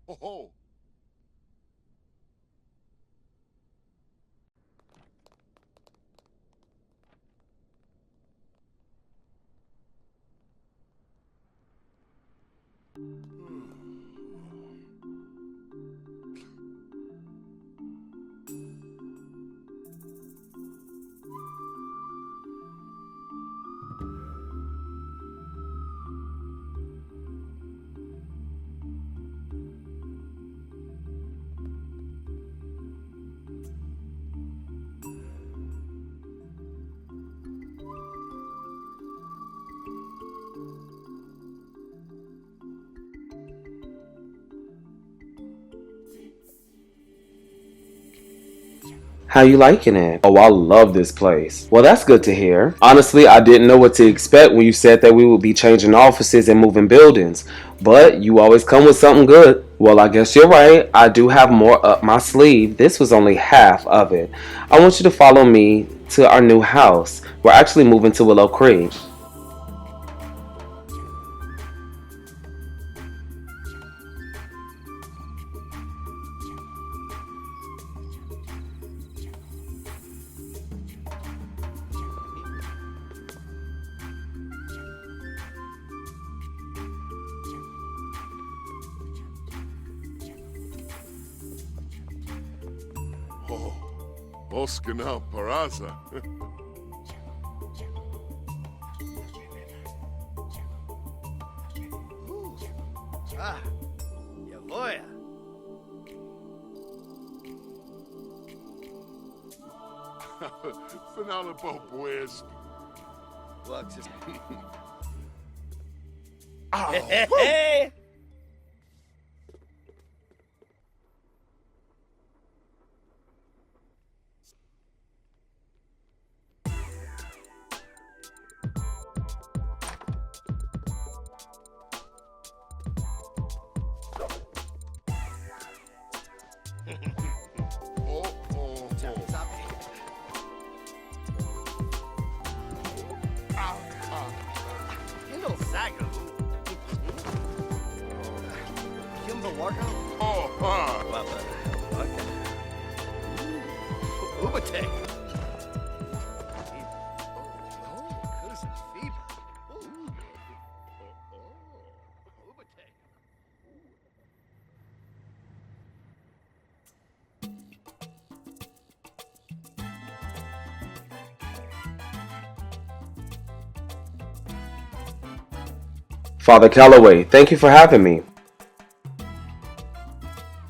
Oh. How you liking it? Oh, I love this place. Well, that's good to hear. Honestly, I didn't know what to expect when you said that we would be changing offices and moving buildings, but you always come with something good. Well, I guess you're right. I do have more up my sleeve. This was only half of it. I want you to follow me to our new house. We're actually moving to Willow Creek. Oh. Oskana Paraza. Yavoya. Finale pues. Hey! Father Calloway, thank you for having me.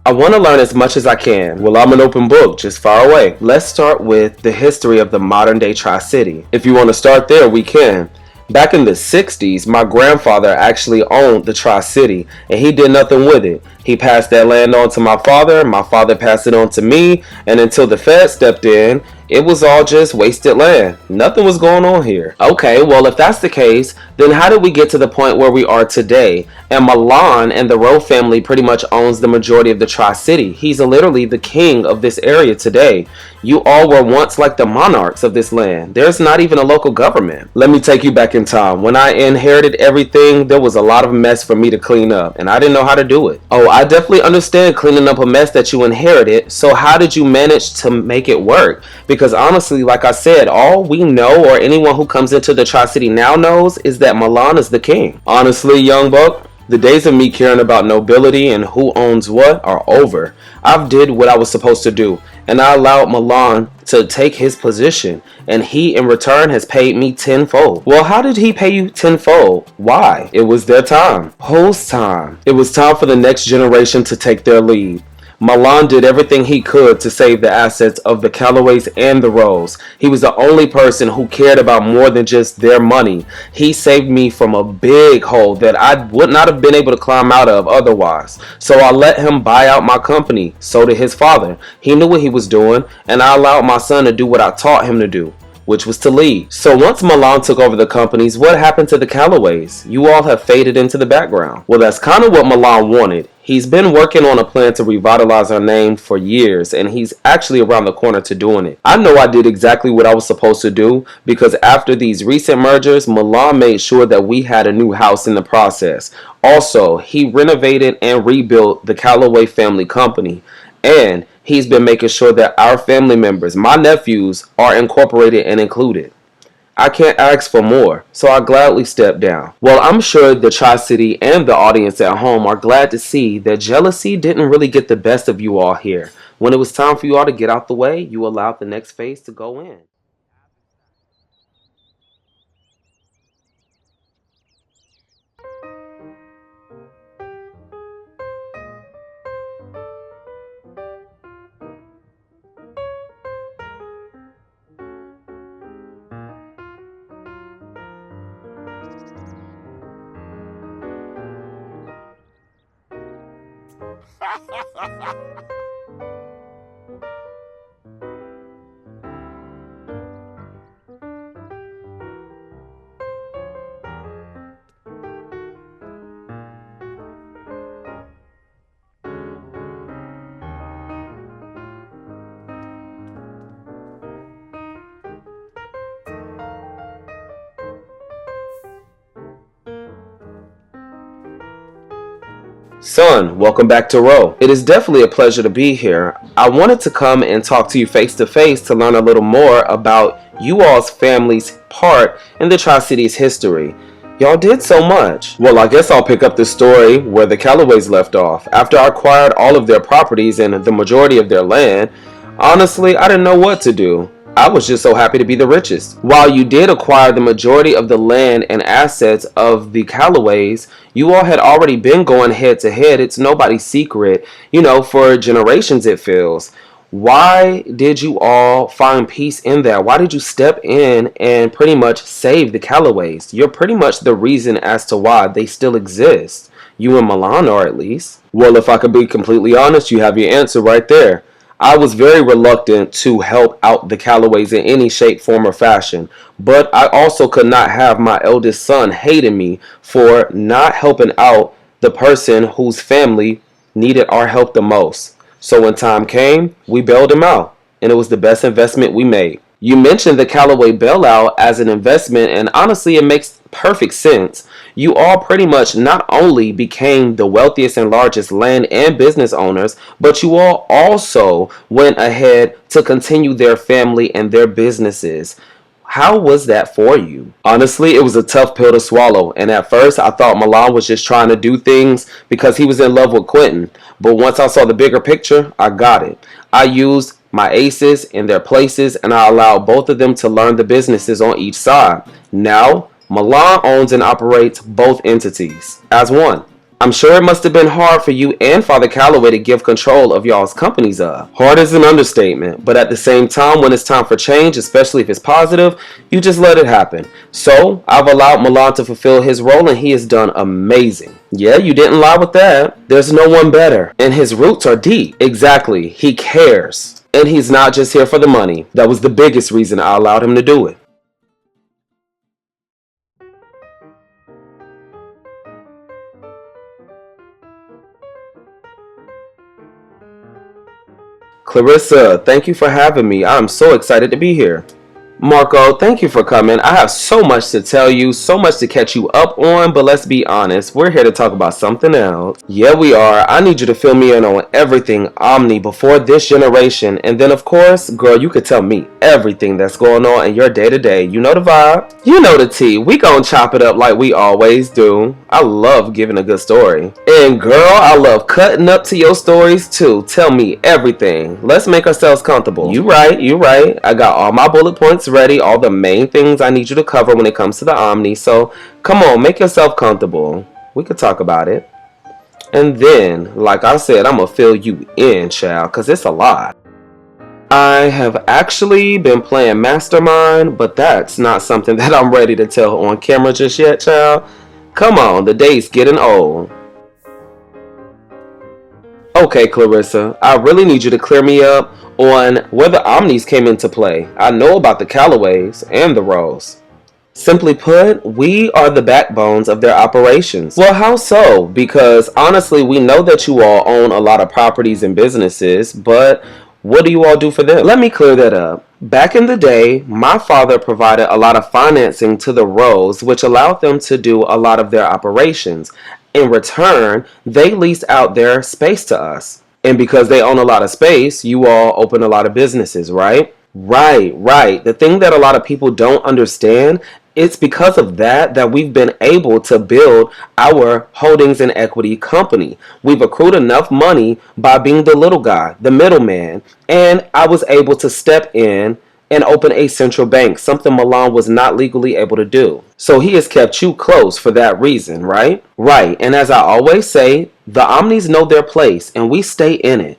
I want to learn as much as I can. Well, I'm an open book, just fire away. Let's start with the history of the modern day Tri-City. If you want to start there, we can. Back in the 60s, my grandfather actually owned the Tri-City, and he did nothing with it. He passed that land on to my father passed it on to me, and until the Fed stepped in, it was all just wasted land. Nothing was going on here. Okay, well, if that's the case, then how did we get to the point where we are today? And Milan and the Rowe family pretty much owns the majority of the Tri-City. He's literally the king of this area today. You all were once like the monarchs of this land. There's not even a local government. Let me take you back in time. When I inherited everything, there was a lot of mess for me to clean up, and I didn't know how to do it. Oh, I definitely understand cleaning up a mess that you inherited. So how did you manage to make it work? Because honestly, like I said, all we know, or anyone who comes into the Tri-City now knows, is that Milan is the king. Honestly, young buck, the days of me caring about nobility and who owns what are over. I've did what I was supposed to do, and I allowed Milan to take his position, and he in return has paid me tenfold. Well, how did he pay you tenfold? Why? It was their time. Whose time? It was time for the next generation to take their lead. Milan did everything he could to save the assets of the Callaways and the Rose. He was the only person who cared about more than just their money. He saved me from a big hole that I would not have been able to climb out of otherwise. So I let him buy out my company. So did his father. He knew what he was doing, and I allowed my son to do what I taught him to do, which was to lead. So once Milan took over the companies, what happened to the Callaways? You all have faded into the background. Well, that's kind of what Milan wanted. He's been working on a plan to revitalize our name for years, and he's actually around the corner to doing it. I know I did exactly what I was supposed to do, because after these recent mergers, Milan made sure that we had a new house in the process. Also, he renovated and rebuilt the Callaway family company, and he's been making sure that our family members, my nephews, are incorporated and included. I can't ask for more, so I gladly stepped down. Well, I'm sure the Tri-City and the audience at home are glad to see that jealousy didn't really get the best of you all here. When it was time for you all to get out the way, you allowed the next phase to go in. Son, welcome back to Row. It is definitely a pleasure to be here. I wanted to come and talk to you face to face to learn a little more about you all's family's part in the Tri-Cities history. Y'all did so much. Well, I guess I'll pick up the story where the Callaways left off. After I acquired all of their properties and the majority of their land, honestly, I didn't know what to do. I was just so happy to be the richest. While you did acquire the majority of the land and assets of the Callaways, you all had already been going head to head. It's nobody's secret, for generations it feels. Why did you all find peace in that? Why did you step in and pretty much save the Callaways? You're pretty much the reason as to why they still exist. You and Milan are, at least. Well, if I could be completely honest, you have your answer right there. I was very reluctant to help out the Callaways in any shape, form, or fashion, but I also could not have my eldest son hating me for not helping out the person whose family needed our help the most. So when time came, we bailed him out, and it was the best investment we made. You mentioned the Callaway bailout as an investment, and honestly, it makes perfect sense. You all pretty much not only became the wealthiest and largest land and business owners, but you all also went ahead to continue their family and their businesses. How was that for you? Honestly, it was a tough pill to swallow, and at first I thought Milan was just trying to do things because he was in love with Quentin. But once I saw the bigger picture, I got it. I used my aces in their places, and I allowed both of them to learn the businesses on each side. Now, Milan owns and operates both entities as one. I'm sure it must have been hard for you and Father Callaway to give control of y'all's companies up. Hard is an understatement, but at the same time, when it's time for change, especially if it's positive, you just let it happen. So, I've allowed Milan to fulfill his role, and he has done amazing. Yeah, you didn't lie with that. There's no one better, and his roots are deep. Exactly, he cares. And he's not just here for the money. That was the biggest reason I allowed him to do it. Clarissa, thank you for having me. I'm so excited to be here. Marco, thank you for coming. I have so much to tell you, so much to catch you up on, but let's be honest, we're here to talk about something else. Yeah, we are. I need you to fill me in on everything Omni before this generation, and then of course, girl, you could tell me everything that's going on in your day-to-day. You know the vibe. You know the tea. We gon' chop it up like we always do. I love giving a good story. And girl, I love cutting up to your stories too. Tell me everything. Let's make ourselves comfortable. You right. I got all my bullet points ready, all the main things I need you to cover when it comes to the Omni. So come on, make yourself comfortable. We could talk about it. And then, like I said, I'm gonna fill you in, child, cause it's a lot. I have actually been playing Mastermind, but that's not something that I'm ready to tell on camera just yet, child. Come on, the day's getting old. Okay, Clarissa, I really need you to clear me up on where the Omnis came into play. I know about the Callaways and the Rose. Simply put, we are the backbones of their operations. Well, how so? Because honestly, we know that you all own a lot of properties and businesses, but what do you all do for them? Let me clear that up. Back in the day, my father provided a lot of financing to the Rose, which allowed them to do a lot of their operations. In return, they leased out their space to us. And because they own a lot of space, you all open a lot of businesses, right? Right. The thing that a lot of people don't understand, it's because of that we've been able to build our holdings and equity company. We've accrued enough money by being the little guy, the middleman, and I was able to step in and open a central bank, something Milan was not legally able to do. So he has kept you close for that reason, right? Right, and as I always say, the Omnis know their place and we stay in it.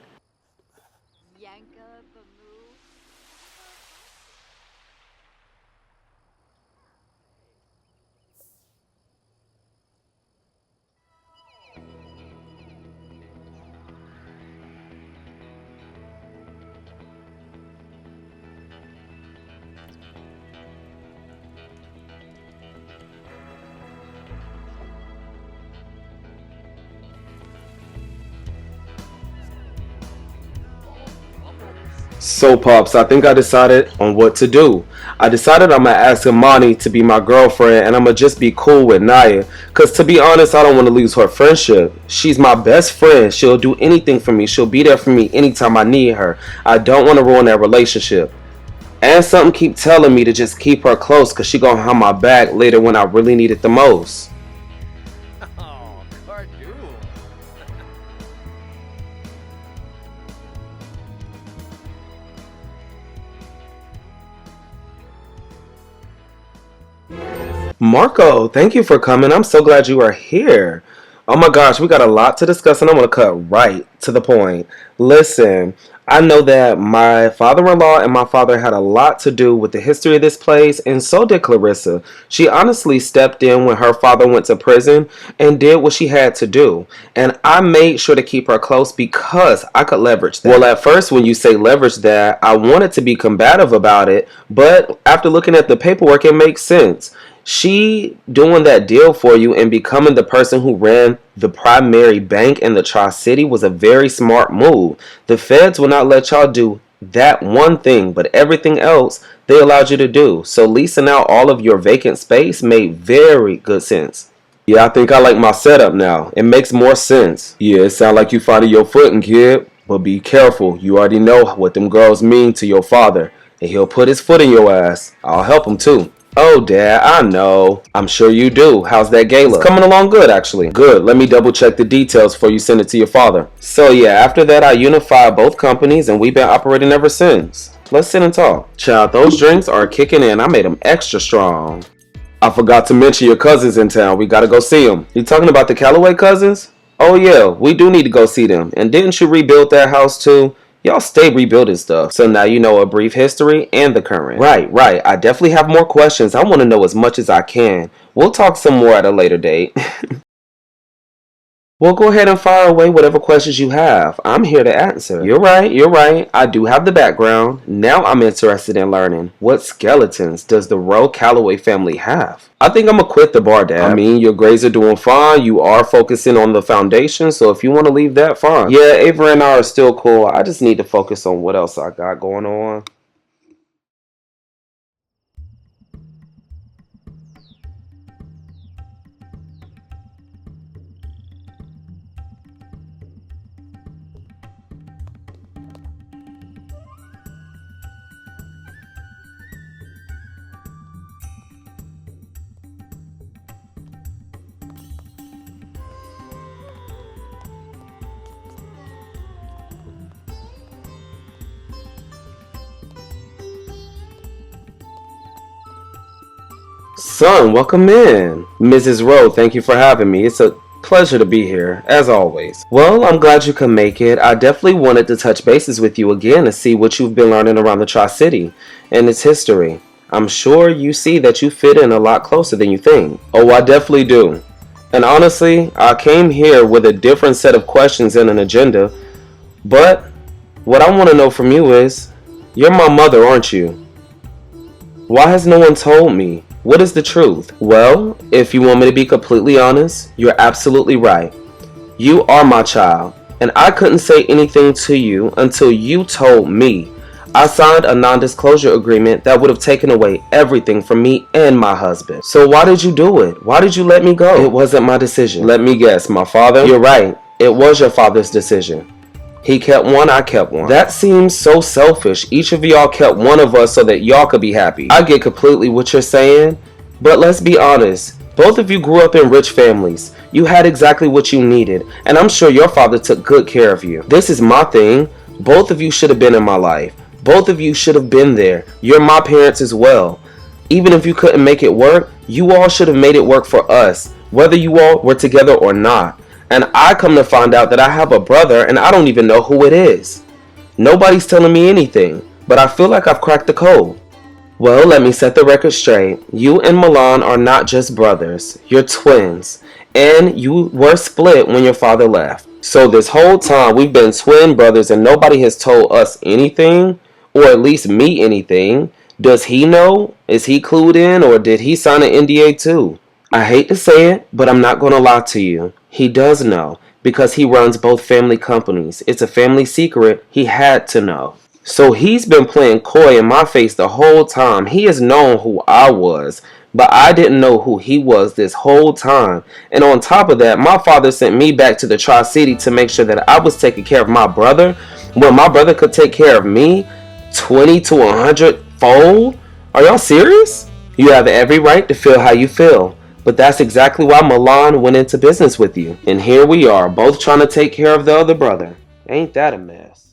So, Pops, I think I decided on what to do. I decided I'm gonna ask Imani to be my girlfriend and I'm gonna just be cool with Naya. Cause to be honest, I don't want to lose her friendship. She's my best friend. She'll do anything for me. She'll be there for me anytime I need her. I don't want to ruin that relationship. And something keep telling me to just keep her close cause she gonna have my back later when I really need it the most. Oh, Cardu. Marco, thank you for coming. I'm so glad you are here. Oh my gosh, we got a lot to discuss and I'm going to cut right to the point. Listen, I know that my father-in-law and my father had a lot to do with the history of this place, and so did Clarissa. She honestly stepped in when her father went to prison and did what she had to do. And I made sure to keep her close because I could leverage that. Well, at first, when you say leverage that, I wanted to be combative about it, but after looking at the paperwork, it makes sense. She doing that deal for you and becoming the person who ran the primary bank in the Tri-City was a very smart move. The feds will not let y'all do that one thing, but everything else they allowed you to do. So leasing out all of your vacant space made very good sense. Yeah, I think I like my setup now. It makes more sense. Yeah, it sounds like you finding your footing, kid. But be careful. You already know what them girls mean to your father. And he'll put his foot in your ass. I'll help him too. Oh, Dad, I know. I'm sure you do. How's that gala? It's coming along good, actually. Good. Let me double check the details before you send it to your father. So, yeah, after that, I unified both companies, and we've been operating ever since. Let's sit and talk. Child, those drinks are kicking in. I made them extra strong. I forgot to mention your cousins in town. We gotta go see them. You talking about the Callaway cousins? Oh, yeah, we do need to go see them. And didn't you rebuild that house, too? Y'all stay rebuilding stuff. So now you know a brief history and the current. Right. I definitely have more questions. I want to know as much as I can. We'll talk some more at a later date. Well, go ahead and fire away whatever questions you have. I'm here to answer. You're right. I do have the background. Now I'm interested in learning. What skeletons does the Rowe Calloway family have? I think I'm going to quit the bar, Dad. I mean, your grades are doing fine. You are focusing on the foundation. So if you want to leave that, fine. Yeah, Avery and I are still cool. I just need to focus on what else I got going on. Son, welcome in. Mrs. Rowe, thank you for having me. It's a Pleasure to be here, as always. Well, I'm glad you could make it. I definitely wanted to touch bases with you again to see what you've been learning around the Tri-City and its history. I'm sure you see that you fit in a lot closer than you think. Oh, I definitely do. And honestly, I came here with a different set of questions and an agenda, but what I want to know from you is, you're my mother, aren't you? Why has no one told me? What is the truth? Well, if you want me to be completely honest, you're absolutely right. You are my child, and I couldn't say anything to you until you told me. I signed a non-disclosure agreement that would have taken away everything from me and my husband. So why did you do it? Why did you let me go? It wasn't my decision. Let me guess, my father? You're right. It was your father's decision. He kept one, I kept one. That seems so selfish. Each of y'all kept one of us so that y'all could be happy. I get completely what you're saying, but let's be honest. Both of you grew up in rich families. You had exactly what you needed, and I'm sure your father took good care of you. This is my thing. Both of you should have been in my life. Both of you should have been there. You're my parents as well. Even if you couldn't make it work, you all should have made it work for us, whether you all were together or not. And I come to find out that I have a brother and I don't even know who it is. Nobody's telling me anything, but I feel like I've cracked the code. Well, let me set the record straight. You and Milan are not just brothers, you're twins. And you were split when your father left. So this whole time we've been twin brothers and nobody has told us anything, or at least me anything. Does he know? Is he clued in, or did he sign an NDA too? I hate to say it, but I'm not going to lie to you. He does know, because he runs both family companies. It's a family secret. He had to know. So he's been playing coy in my face the whole time. He has known who I was, but I didn't know who he was this whole time. And on top of that, my father sent me back to the Tri-City to make sure that I was taking care of my brother, when my brother could take care of me 20 to 100 fold? Are y'all serious? You have every right to feel how you feel. But that's exactly why Milan went into business with you. And here we are, both trying to take care of the other brother. Ain't that a mess?